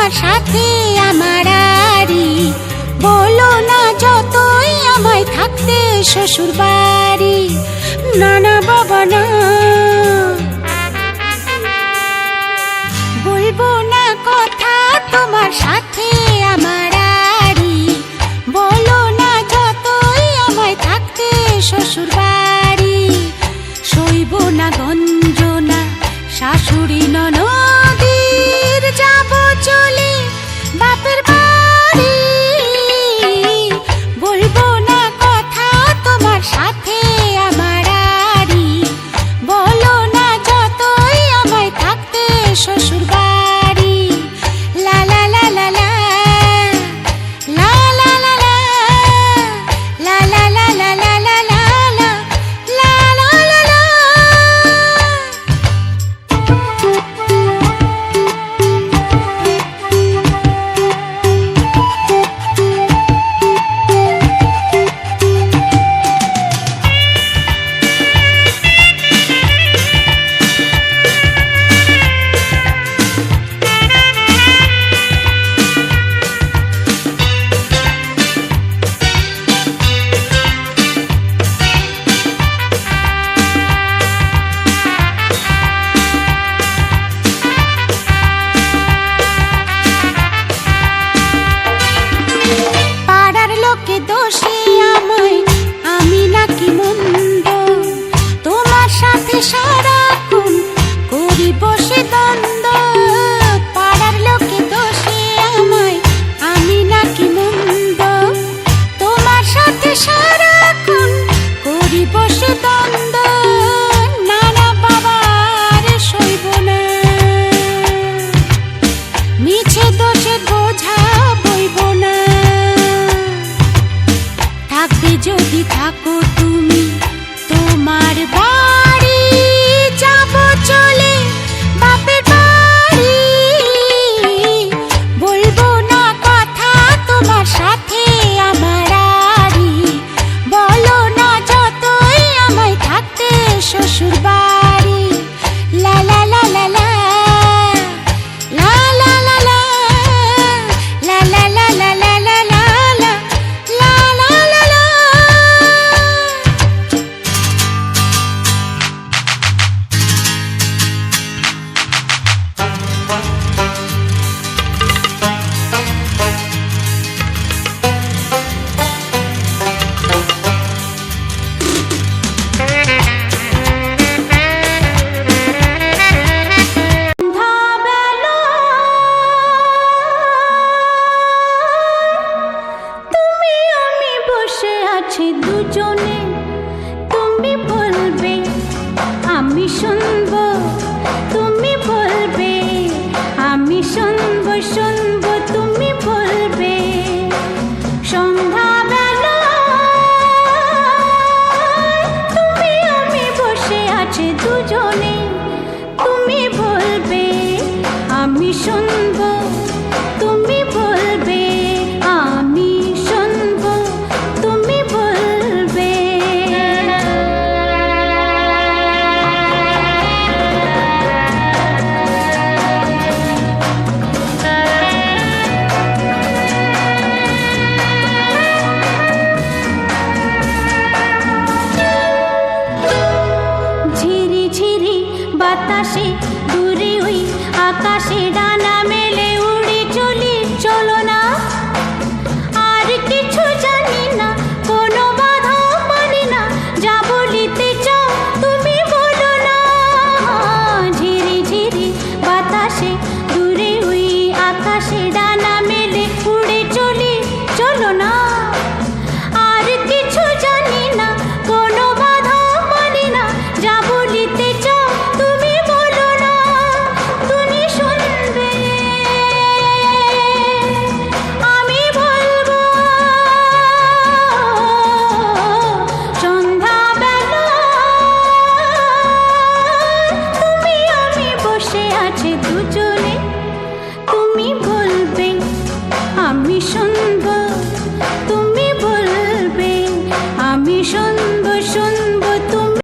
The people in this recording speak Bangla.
তোমার সাথে আমার আড়ি, বলো না যতই আমায় থাকতে শ্বশুর বাড়ি। না না বাবা না, বলবো না কথা তোমার সাথে আমার আড়ি, বলো না যতই আমায় থাকতে শ্বশুর বাড়ি। সইব না গঞ্জনা শাশুড়ি ননদির, যাব চলে বাপের বাড়ি। বলবো না কথা তোমার সাথে আমার আড়ি, বলো না যতই আমায় থাকতে শ্বশুর বাড়ি। লা লা লা লা লা, লা লা লা লা, লা লা লা লা লা লা লা, লা লা লা লা। পাড়ার লোকে দোষে আমায়, আমি নাকি মন্দ, তোমার সাথে সারাক্ষণ করি বসে দ্বন্দ্ব। পাড়ার লোকে দোষে আমায়, আমি নাকি মন্দ, তোমার সাথে সারাক্ষণ করি বসে দ্বন্দ্ব। না না বাবা আর সইব না, মিছে দোষে বোঝা বইব না। থাকবে যদি থাকো তুমি তোমার বাড়ি, যাব চলে বাপের বাড়ি। বলবো না কথা তোমার সাথে আমার আড়ি, বলো না যতই আমায় থাকতে শ্বশুর বাড়ি। লা লা লা লা লা, লা লা লা লা, লা লা লা লা লা লা লা, লা লা লা লা। তুমি আমি বসে আছি দুজনে, তুমি বলবে আমি শুনবো, তুমি বলবে আমি শুনবো, শুনবো তুমি বলবে। সন্ধ্যাবেলা তুমি আমি বসে আছি দুজনে, তুমি বলবে আমি শুনবো, তুমি বলবে আমি শুনবো, তুমি বলবে। ঝিরি ঝিরি বাতাসে দূরে ওই আকাশে ডানা মেলে